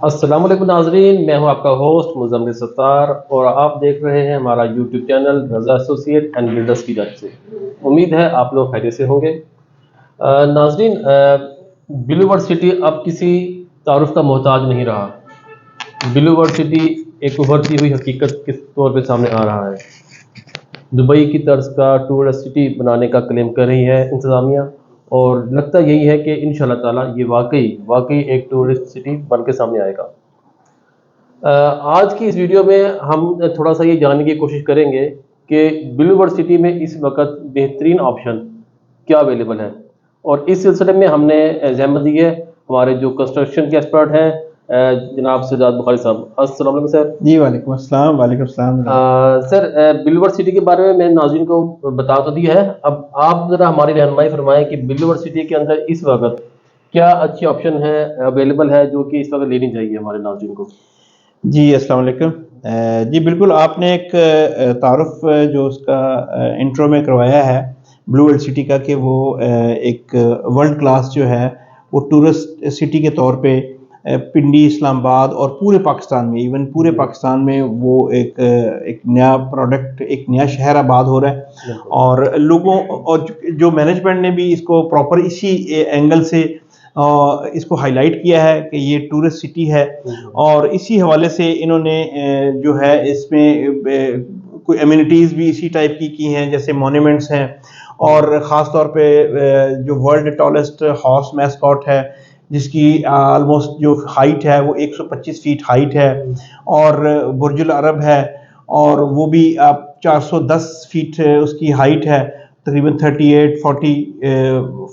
السلام علیکم ناظرین، میں ہوں آپ کا ہوسٹ مزمل ستار اور آپ دیکھ رہے ہیں ہمارا YouTube channel Raza associate and builders کی جانب سے۔ امید ہے آپ لوگ خیریت سے ہوں گے۔ ناظرین، بلیو ورلڈ سٹی اب کسی تعارف کا محتاج نہیں رہا۔ بلیو ورلڈ سٹی ایک ابھرتی ہوئی حقیقت کے طور پہ سامنے آ رہا ہے۔ دبئی کی طرز کا ٹورسٹ سٹی بنانے کا کلیم کر رہی ہے انتظامیہ، اور لگتا یہی ہے کہ انشاءاللہ تعالیٰ یہ واقعی ایک ٹورسٹ سٹی بن کے سامنے آئے گا۔ آج کی اس ویڈیو میں ہم تھوڑا سا یہ جاننے کی کوشش کریں گے کہ بلیو ورلڈ سٹی میں اس وقت بہترین آپشن کیا اویلیبل ہے، اور اس سلسلے میں ہم نے زحمت دی ہے ہمارے جو کنسٹرکشن کے ایکسپرٹ ہیں جناب سجاد بخاری صاحب۔ السلام علیکم سر۔ جی وعلیکم السلام۔ وعلیکم السلام سر، بلیو ورلڈ سٹی کے بارے میں نے ناظرین کو بتا تو دیا ہے، اب آپ ذرا ہماری رہنمائی فرمائیں کہ بلیو ورلڈ سٹی کے اندر اس وقت کیا اچھی آپشن ہے اویلیبل ہے جو کہ اس وقت لینی چاہیے ہمارے ناظرین کو۔ جی السلام علیکم۔ جی بالکل، آپ نے ایک تعارف جو اس کا انٹرو میں کروایا ہے بلیو ورلڈ سٹی کا، کہ وہ ایک ورلڈ کلاس جو ہے وہ ٹورسٹ سٹی کے طور پہ پنڈی، اسلام آباد اور پورے پاکستان میں، ایون پورے پاکستان میں وہ ایک نیا پروڈکٹ، ایک نیا شہر آباد ہو رہا ہے، اور لوگوں اور جو مینجمنٹ نے بھی اس کو پراپر اسی اینگل سے اس کو ہائی لائٹ کیا ہے کہ یہ ٹورسٹ سٹی ہے، اور اسی حوالے سے انہوں نے جو ہے اس میں کوئی ایمینٹیز بھی اسی ٹائپ کی ہیں، جیسے مونیومنٹس ہیں، اور خاص طور پہ جو ورلڈ ٹالسٹ ہارس میسکاٹ ہے جس کی آلموسٹ جو ہائٹ ہے وہ 125 فیٹ ہائٹ ہے، اور برج العرب ہے اور وہ بھی 410 فیٹ اس کی ہائٹ ہے، تقریباً 38-40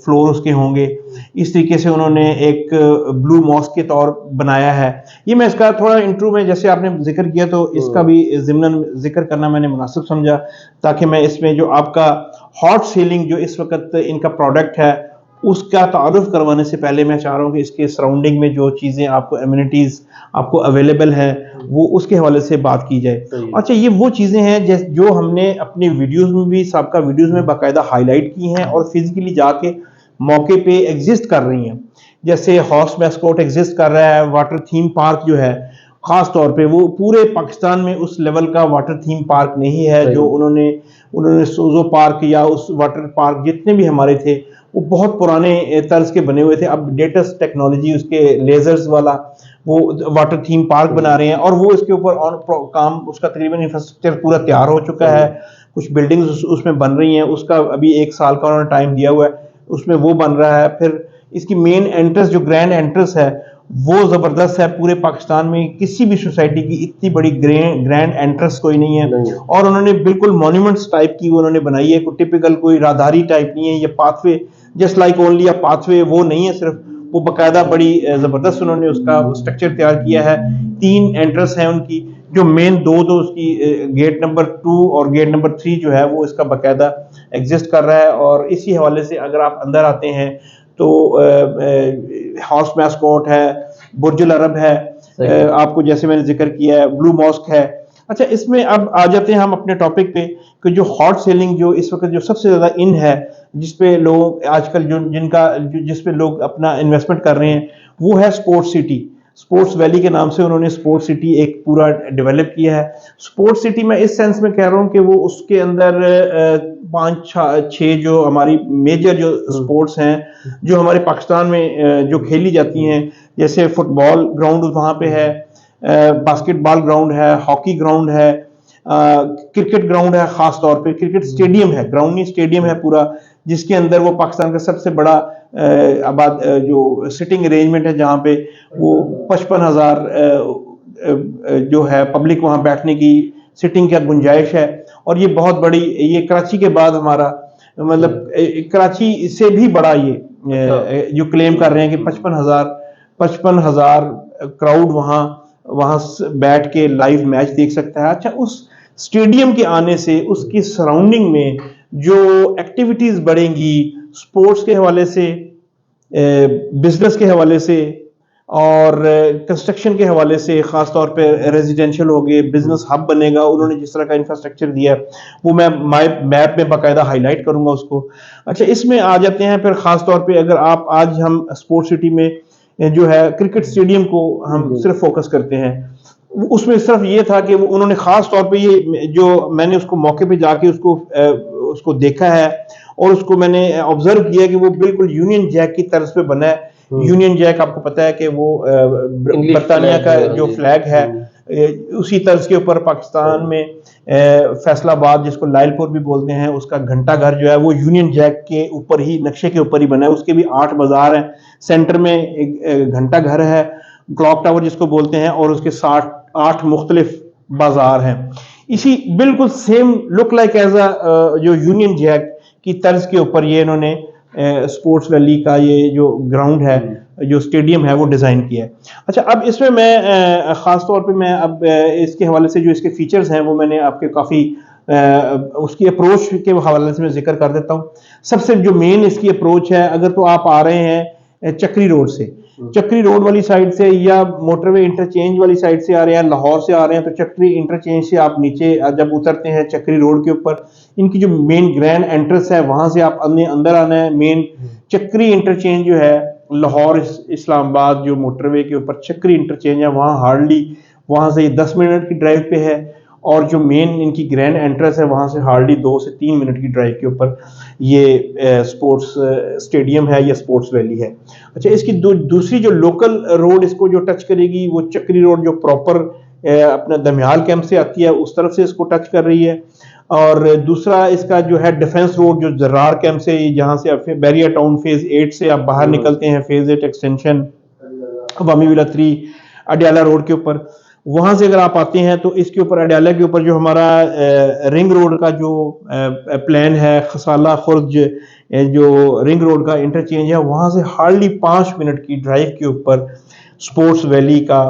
فلور اس کے ہوں گے۔ اس طریقے سے انہوں نے ایک بلو ماسک کے طور بنایا ہے۔ یہ میں اس کا تھوڑا انٹرو میں جیسے آپ نے ذکر کیا تو اس کا بھی ضمناً ذکر کرنا میں نے مناسب سمجھا، تاکہ میں اس میں جو آپ کا ہاٹ سیلنگ جو اس وقت ان کا پروڈکٹ ہے اس کا تعارف کروانے سے پہلے میں چاہ رہا ہوں کہ اس کے سراؤنڈنگ میں جو چیزیں آپ کو ایمینٹیز آپ کو اویلیبل ہیں وہ اس کے حوالے سے بات کی جائے۔ اچھا، یہ وہ چیزیں ہیں جو ہم نے اپنی ویڈیوز میں بھی، سابقہ ویڈیوز میں باقاعدہ ہائی لائٹ کی ہیں اور فزیکلی جا کے موقع پہ ایگزسٹ کر رہی ہیں، جیسے ہارس میسکوٹ ایگزسٹ کر رہا ہے، واٹر تھیم پارک جو ہے خاص طور پہ وہ پورے پاکستان میں اس لیول کا واٹر تھیم پارک نہیں ہے جو انہوں نے سوزو پارک یا اس واٹر پارک جتنے بھی ہمارے تھے وہ بہت پرانے طرز کے بنے ہوئے تھے، اب لیٹسٹ ٹیکنالوجی اس کے لیزرز والا وہ واٹر تھیم پارک بنا رہے ہیں، اور وہ اس کے اوپر کام اس کا تقریباً انفراسٹرکچر پورا تیار ہو چکا ہے، کچھ بلڈنگز اس میں بن رہی ہیں، اس کا ابھی 1 سال کا انہوں نے ٹائم دیا ہوا ہے، اس میں وہ بن رہا ہے۔ پھر اس کی مین انٹرنس جو گرینڈ انٹرنس ہے وہ زبردست ہے، پورے پاکستان میں کسی بھی سوسائٹی کی اتنی بڑی گرینڈ انٹرنس کوئی نہیں ہے، اور انہوں نے بالکل مونیومنٹس ٹائپ کی وہ انہوں نے بنائی ہے، کوئی ٹپیکل کوئی راہداری ٹائپ نہیں ہے، یہ path way just like only a path way وہ نہیں ہے، صرف وہ باقاعدہ بڑی زبردست انہوں نے اس کا اسٹرکچر تیار کیا ہے۔ 3 انٹرنس ہیں ان کی، جو مین دو اس کی گیٹ نمبر 2 اور گیٹ نمبر 3 جو ہے وہ اس کا باقاعدہ ایگزسٹ کر رہا ہے، اور اسی حوالے سے اگر آپ اندر آتے ہیں تو ہارس میسکوٹ ہے، برج العرب ہے، آپ کو جیسے میں نے ذکر کیا ہے بلو ماسک ہے۔ اچھا، اس میں اب آ جاتے ہیں ہم اپنے ٹاپک پہ کہ جو ہاٹ سیلنگ جو اس وقت جو سب سے زیادہ ان ہے، جس پہ لوگ آج کل جس پہ لوگ اپنا انویسٹمنٹ کر رہے ہیں وہ ہے سپورٹ سٹی۔ سپورٹس ویلی کے نام سے انہوں نے سپورٹ سٹی ایک پورا ڈیولپ کیا ہے۔ سپورٹ سٹی میں اس سینس میں کہہ رہا ہوں کہ وہ اس کے اندر 5-6 جو ہماری میجر جو سپورٹس ہیں جو ہمارے پاکستان میں جو کھیلی جاتی ہیں، جیسے فٹ بال گراؤنڈ وہاں پہ ہے، باسکٹ بال گراؤنڈ ہے، ہاکی گراؤنڈ ہے، کرکٹ گراؤنڈ ہے، خاص طور پہ کرکٹ اسٹیڈیم ہے، گراؤنڈ نہیں اسٹیڈیم ہے پورا، جس کے اندر وہ پاکستان کا سب سے بڑا جو سٹنگ ارینجمنٹ ہے، جہاں پہ وہ 55,000 جو ہے پبلک وہاں بیٹھنے کی سٹنگ کا گنجائش ہے، اور یہ بہت بڑی، یہ کراچی کے بعد ہمارا مطلب کراچی سے بھی بڑا یہ جو کلیم کر رہے ہیں کہ 55,000 کراؤڈ وہاں بیٹھ کے لائیو میچ دیکھ سکتا ہے۔ اچھا، اس اسٹیڈیم کے آنے سے اس کی سراؤنڈنگ میں جو ایکٹیویٹیز بڑھیں گی سپورٹس کے حوالے سے، بزنس کے حوالے سے اور کنسٹرکشن کے حوالے سے، خاص طور پہ ریزیڈینشل ہوگے، بزنس ہب بنے گا، انہوں نے جس طرح کا انفراسٹرکچر دیا ہے وہ میں میپ میں باقاعدہ ہائی لائٹ کروں گا اس کو۔ اچھا، اس میں آ جاتے ہیں پھر خاص طور پہ اگر آپ آج ہم سپورٹ سٹی میں جو ہے کرکٹ اسٹیڈیم کو ہم صرف فوکس کرتے ہیں. اس میں صرف یہ تھا کہ انہوں نے خاص طور پہ یہ جو میں نے اس کو موقع پہ جا کے اس کو دیکھا ہے اور اس کو میں نے آبزرو کیا کہ وہ بالکل یونین جیک کی طرز پہ بنا ہے. یونین جیک آپ کو پتا ہے کہ وہ برطانیہ کا جو فلیگ ہے اسی طرز کے اوپر پاکستان میں فیصل آباد جس کو لائل پور بھی بولتے ہیں اس کا گھنٹہ گھر جو ہے وہ یونین جیک کے اوپر ہی نقشے کے اوپر ہی بنا ہے. اس کے بھی 8 بازار ہیں, سینٹر میں ایک گھنٹہ گھر ہے کلاک ٹاور جس کو بولتے ہیں اور اس کے 8 مختلف بازار ہیں. اسی بالکل same look like as a جو یونین جیک کی طرز کے اوپر یہ انہوں نے اسپورٹس ویلی کا یہ جو گراؤنڈ ہے جو اسٹیڈیم ہے وہ ڈیزائن کیا ہے. اچھا اب اس میں خاص طور پہ میں اب اس کے حوالے سے جو اس کے فیچرز ہیں وہ میں نے آپ کے کافی اس کی اپروچ کے حوالے سے میں ذکر کر دیتا ہوں. سب سے جو مین اس کی اپروچ ہے, اگر تو آپ آ رہے ہیں چکری روڈ سے, چکری روڈ والی سائڈ سے یا موٹر وے انٹرچینج والی سائڈ سے آ رہے ہیں, لاہور سے آ رہے ہیں, تو چکری انٹرچینج سے آپ نیچے جب اترتے ہیں چکری روڈ کے اوپر ان کی جو مین گرینڈ انٹرنس ہے وہاں سے آپ اندر آنا ہے. مین چکری انٹرچینج جو ہے لاہور اسلام آباد جو موٹر وے کے اوپر چکری انٹرچینج ہے وہاں ہارڈلی وہاں سے 10 منٹ کی ڈرائیو پہ ہے, اور جو مین ان کی گرینڈ انٹرنس ہے وہاں سے ہارڈلی 2 سے 3 منٹ کی ڈرائیو کے اوپر یہ سپورٹس اسٹیڈیم ہے یا سپورٹس ویلی ہے. اچھا اس کی دوسری جو لوکل روڈ اس کو جو ٹچ کرے گی وہ چکری روڈ جو پراپر اپنا دمیال کیمپ سے آتی ہے اس طرف سے اس کو ٹچ کر رہی ہے, اور دوسرا اس کا جو ہے ڈیفنس روڈ جو زرار کیمپ سے جہاں سے بیریا ٹاؤن فیز 8 سے آپ باہر نکلتے ہیں, فیز 8 ایکسٹینشن عوامی ولا 3 اڈیالہ روڈ کے اوپر, وہاں سے اگر آپ آتے ہیں تو اس کے اوپر اڈیالہ کے اوپر جو ہمارا رنگ روڈ کا جو پلان ہے خسالہ خرج جو رنگ روڈ کا انٹرچینج ہے وہاں سے ہارڈلی 5 منٹ کی ڈرائیو کے اوپر سپورٹس ویلی کا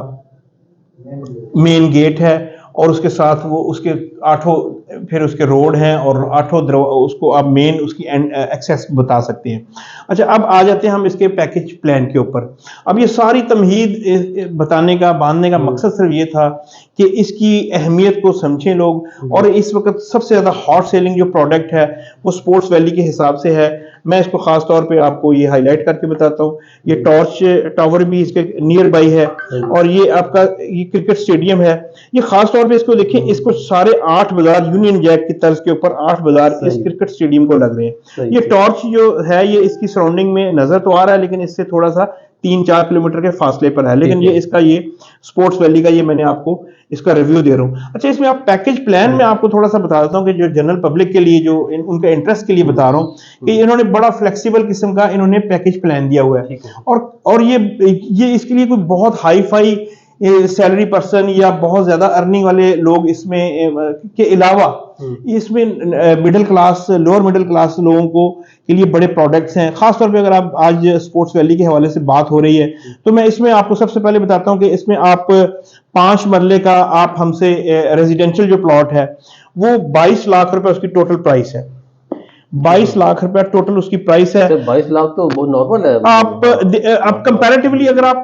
مین گیٹ ہے, اور اس کے ساتھ وہ اس کے 8 پھر اس کے روڈ ہیں اور 8 اس کو آپ مین اس کی ایکسیس بتا سکتے ہیں. اچھا اب آ جاتے ہیں ہم اس کے پیکج پلان کے اوپر. اب یہ ساری تمہید بتانے کا باندھنے کا مقصد صرف یہ تھا کہ اس کی اہمیت کو سمجھیں لوگ, اور اس وقت سب سے زیادہ ہاٹ سیلنگ جو پروڈکٹ ہے وہ سپورٹس ویلی کے حساب سے ہے. میں اس کو خاص طور پہ آپ کو یہ ہائی لائٹ کر کے بتاتا ہوں. یہ ٹارچ ٹاور بھی اس کے نیئر بائی ہے, اور یہ آپ کا یہ کرکٹ اسٹیڈیم ہے. یہ خاص طور پہ اس کو دیکھیں, اس کو سارے 8 بازار یونین جیک کی طرز کے اوپر 8 بازار اس کرکٹ اسٹیڈیم کو لگ رہے ہیں. یہ ٹارچ جو ہے یہ اس کی سراؤنڈنگ میں نظر تو آ رہا ہے لیکن اس سے تھوڑا سا 3-4 کلومیٹر کے فاصلے پر ہے, لیکن یہ اس کا یہ سپورٹس ویلی کا یہ میں نے آپ کو اس کا ریویو دے رہا ہوں. اچھا اس میں آپ پیکج پلان میں آپ کو تھوڑا سا بتا دیتا ہوں کہ جو جنرل پبلک کے لیے جو ان کا انٹرسٹ کے لیے بتا رہا ہوں کہ انہوں نے بڑا فلیکسیبل قسم کا انہوں نے پیکج پلان دیا ہوا ہے, اور یہ اس کے لیے کوئی بہت ہائی فائی سیلری پرسن یا بہت زیادہ ارننگ والے لوگ اس میں کے علاوہ اس میں middle class lower middle class لوگوں کو کے لیے بڑے پروڈکٹس ہیں. خاص طور پہ اگر آپ آج سپورٹس ویلی کے حوالے سے بات ہو رہی ہے تو میں اس میں آپ کو سب سے پہلے بتاتا ہوں کہ اس میں آپ 5 مرلے کا آپ ہم سے ریزیڈینشل جو پلاٹ ہے وہ 22 لاکھ روپے اس کی ٹوٹل پرائس ہے. 22 لاکھ روپے ٹوٹل اس کی پرائس ہے. 22 لاکھ تو بہت نارمل ہے. آپ کمپیریٹیولی اگر آپ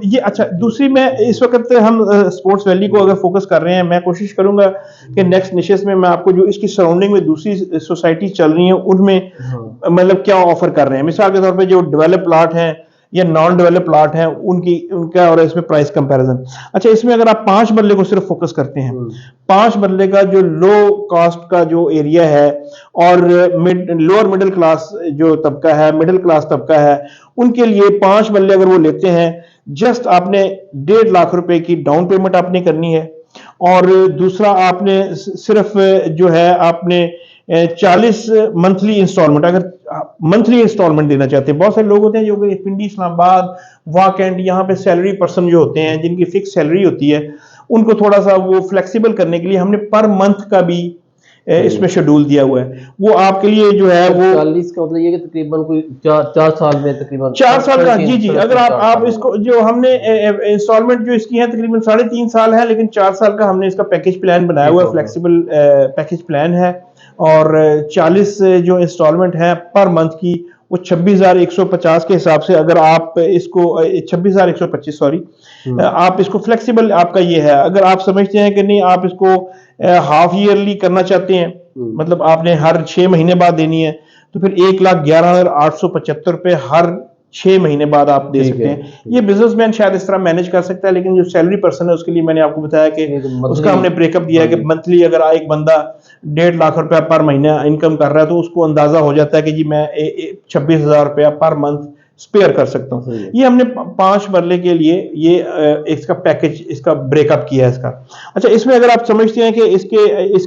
یہ اچھا دوسری میں اس وقت ہم سپورٹس ویلی کو اگر فوکس کر رہے ہیں, میں کوشش کروں گا کہ نیکسٹ نشست میں آپ کو جو اس کی سراؤنڈنگ میں دوسری سوسائٹی چل رہی ہیں ان میں مطلب کیا آفر کر رہے ہیں. مثال کے طور پہ جو ڈیولپ پلاٹ ہیں یا نان ڈیولپ پلاٹ ہیں ان کا اور اس میں پرائس کمپیریزن. اچھا اس میں اگر آپ 5 مرلے کو صرف فوکس کرتے ہیں, 5 مرلے کا جو لو کاسٹ کا جو ایریا ہے اور لوور مڈل کلاس جو طبقہ ہے, مڈل کلاس طبقہ ہے, ان کے لیے 5 مرلے اگر وہ لیتے ہیں جسٹ آپ نے 1.5 لاکھ روپے کی ڈاؤن پیمنٹ آپ نے کرنی ہے, اور دوسرا آپ نے صرف جو ہے آپ نے 40 منتھلی انسٹالمنٹ اگر منتھلی انسٹالمنٹ دینا چاہتے ہیں. بہت سارے لوگ ہوتے ہیں جو کہ پنڈی اسلام آباد واک اینڈ یہاں پہ سیلری پرسن جو ہوتے ہیں جن کی فکس سیلری ہوتی ہے ان کو تھوڑا سا وہ فلیکسیبل کرنے کے لیے ہم نے پر منتھ کا بھی اس میں شیڈول دیا ہوا ہے. وہ آپ کے لیے جو ہے وہ 40 کا مطلب یہ کہ تقریباً کوئی 4 سال میں تقریباً 4 سال کا جی اگر آپ اس کو جو ہم نے انسٹالمنٹ جو اس کی ہے تقریباً 3.5 سال ہے, لیکن 4 سال کا ہم نے اس کا پیکج پلان بنایا ہوا ہے, فلیکسیبل پیکج پلان ہے, اور 40 جو انسٹالمنٹ ہے پر منتھ کی وہ 26,150 کے حساب سے اگر آپ اس کو 26,125 سوری آپ اس کو فلیکسیبل آپ کا یہ ہے. اگر آپ سمجھتے ہیں کہ نہیں آپ اس کو ہاف ایئرلی کرنا چاہتے ہیں مطلب آپ نے ہر 6 مہینے بعد دینی ہے تو پھر 1,11,875 روپے ہر 6 مہینے بعد آپ دے سکتے ہیں. یہ بزنس مین شاید اس طرح مینج کر سکتا ہے, لیکن جو سیلری پرسن ہے اس کے لیے میں نے آپ کو بتایا کہ اس کا ہم نے بریک اپ دیا ہے کہ منتھلی اگر ایک بندہ 1.5 لاکھ روپیہ پر مہینہ انکم کر رہا ہے تو اس کو اندازہ ہو جاتا ہے کہ جی میں 26,000 روپیہ پر منتھ اسپیئر کر سکتا ہوں. یہ ہم نے 5 مرلے کے لیے یہ اس کا پیکج اس کا بریک اپ کیا ہے اس کا. اچھا, اس میں اگر آپ سمجھتے ہیں کہ اس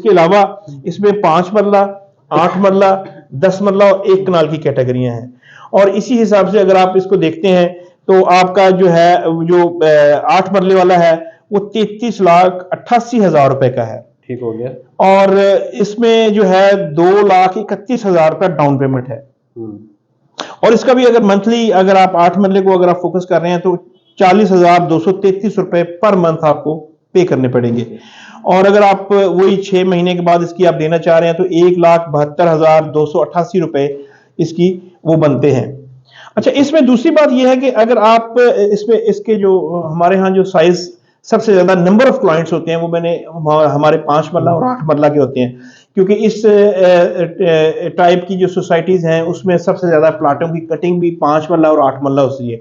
کے علاوہ اس میں 5 مرلہ, 8 مرلہ, 10 مرلہ اور 1 کنال کی کیٹیگریاں ہیں, اور اسی حساب سے اگر آپ اس کو دیکھتے ہیں تو آپ کا جو ہے جو 8 مرلے والا ہے وہ 33,88,000 روپے کا ہے. ٹھیک ہو گیا. اور اس میں جو ہے 2,31,000 روپے ڈاؤن پیمنٹ ہے. اور اس کا بھی اگر منتھلی اگر آپ 8 مرلے کو اگر آپ فوکس کر رہے ہیں تو 40,233 روپے پر منتھ آپ کو پے کرنے پڑیں گے. اور اگر آپ وہی 6 مہینے کے بعد اس کی آپ دینا چاہ رہے ہیں تو 1,72,288 روپے اس کی وہ بنتے ہیں. اچھا, اس میں دوسری بات یہ ہے کہ اگر آپ اس کے جو ہمارے ہاں جو سائز سب سے زیادہ نمبر آف کلائنٹس ہوتے ہیں وہ میں نے ہمارے 5 مرلہ اور 8 مرلہ کے ہوتے ہیں, کیونکہ اس ٹائپ کی جو سوسائٹیز ہیں اس میں سب سے زیادہ پلاٹوں کی کٹنگ بھی 5 مرلہ اور 8 مرلہ ہوتی ہے.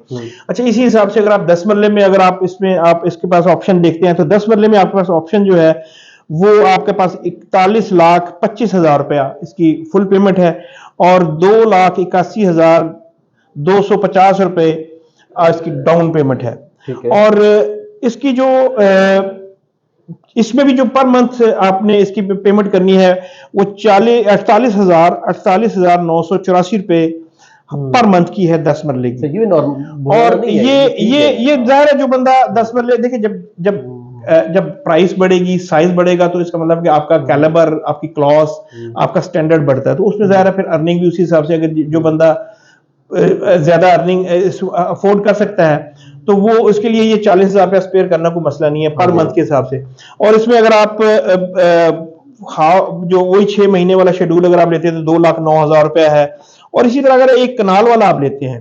اچھا, اسی حساب سے اگر آپ 10 مرلے میں اگر آپ اس میں آپ اس کے پاس آپشن دیکھتے ہیں تو 10 مرلے میں آپ کے پاس آپشن جو ہے وہ آپ کے پاس 41,25,000 روپیہ اس کی فل پیمنٹ ہے, اور 2,81,250 روپے اس کی ڈاؤن پیمنٹ ہے. اور اس کی جو اس میں بھی جو پر منتھ آپ نے اس کی پیمنٹ کرنی ہے وہ 48,984 روپے پر منتھ کی ہے 10 مرلے کی. اور یہ ظاہر ہے جو بندہ 10 مرلے دیکھیں جب پرائس بڑھے گی, سائز بڑھے گا, تو اس کا مطلب کہ آپ کا کیلیبر, آپ کی کلاس, آپ کا سٹینڈرڈ بڑھتا ہے, تو اس میں ظاہر ہے پھر ارننگ بھی اسی حساب سے, اگر جو بندہ زیادہ ارننگ افورڈ کر سکتا ہے تو وہ اس کے لیے یہ 40,000 روپیہ اسپیئر کرنا کوئی مسئلہ نہیں ہے پر منتھ کے حساب سے. اور اس میں اگر آپ جو وہی 6 مہینے والا شیڈول اگر آپ لیتے ہیں تو 2,09,000 روپیہ ہے. اور اسی طرح اگر 1 کنال والا آپ لیتے ہیں,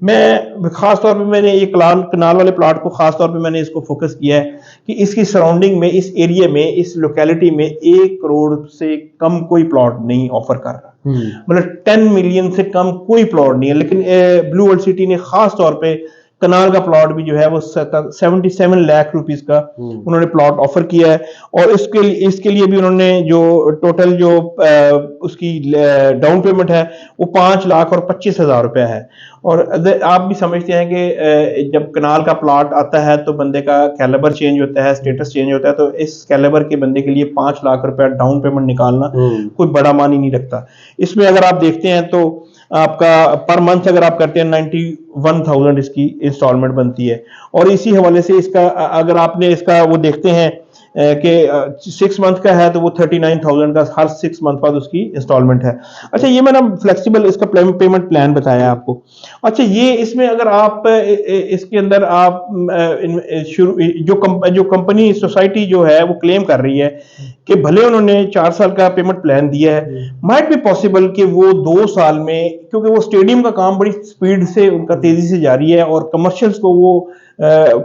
میں خاص طور پہ میں نے یہ کنال والے پلاٹ کو خاص طور پہ میں نے اس کو فوکس کیا ہے کہ اس کی سراؤنڈنگ میں, اس ایریا میں, اس لوکیلٹی میں 1 کروڑ سے کم کوئی پلاٹ نہیں آفر کر رہا, مطلب 10 ملین سے کم کوئی پلاٹ نہیں ہے. لیکن بلو ورلڈ سٹی نے خاص طور پہ کنال کا پلاٹ بھی جو ہے وہ 77 لاکھ روپیز کا انہوں نے پلاٹ آفر کیا ہے. اور اس کے لیے بھی انہوں نے جو ٹوٹل جو اس کی ڈاؤن پیمنٹ ہے وہ 5,25,000 روپے ہے. اور آپ بھی سمجھتے ہیں کہ جب کنال کا پلاٹ آتا ہے تو بندے کا کیلیبر چینج ہوتا ہے, سٹیٹس چینج ہوتا ہے, تو اس کیلیبر کے بندے کے لیے 5 لاکھ روپے ڈاؤن پیمنٹ نکالنا کوئی بڑا معنی نہیں رکھتا. اس میں اگر آپ دیکھتے ہیں تو آپ کا پر منتھ اگر آپ کرتے ہیں 91,000 اس کی انسٹالمنٹ بنتی ہے. اور اسی حوالے سے اس کا اگر آپ نے اس کا وہ دیکھتے ہیں کہ 6 منتھ کا ہے تو وہ 39,000 کا ہر 6 منتھ بعد اس کی انسٹالمنٹ ہے. اچھا, یہ میں نے فلیکسیبل اس کا پیمنٹ پلان بتایا آپ کو. اچھا, یہ اس میں اگر آپ اس کے اندر آپ جو کمپنی سوسائٹی جو ہے وہ کلیم کر رہی ہے کہ بھلے انہوں نے 4 سال کا پیمنٹ پلان دیا ہے, مائٹ بی پاسبل کہ وہ 2 سال میں, کیونکہ وہ اسٹیڈیم کا کام بڑی سپیڈ سے ان کا تیزی سے جاری ہے اور کمرشلز کو وہ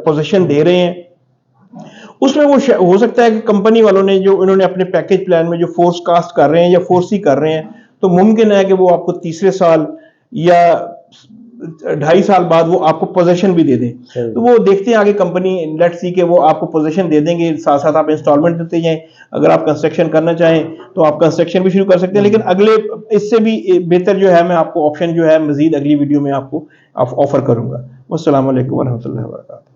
پوزیشن دے رہے ہیں, اس میں وہ ہو سکتا ہے کہ کمپنی والوں نے جو انہوں نے اپنے پیکج پلان میں جو فورس کاسٹ کر رہے ہیں یا فورسی کر رہے ہیں, تو ممکن ہے کہ وہ آپ کو تیسرے سال یا 2.5 سال بعد وہ آپ کو پوزیشن بھی دے دیں. تو وہ دیکھتے ہیں آگے کمپنی, لیٹ سی کہ وہ آپ کو پوزیشن دے دیں گے, ساتھ ساتھ آپ انسٹالمنٹ دیتے جائیں. اگر آپ کنسٹرکشن کرنا چاہیں تو آپ کنسٹرکشن بھی شروع کر سکتے ہیں, لیکن اگلے اس سے بھی بہتر جو ہے میں آپ کو آپشن جو ہے مزید اگلی ویڈیو میں آپ کو آفر کروں گا. والسلام علیکم ورحمۃ اللہ وبرکاتہ.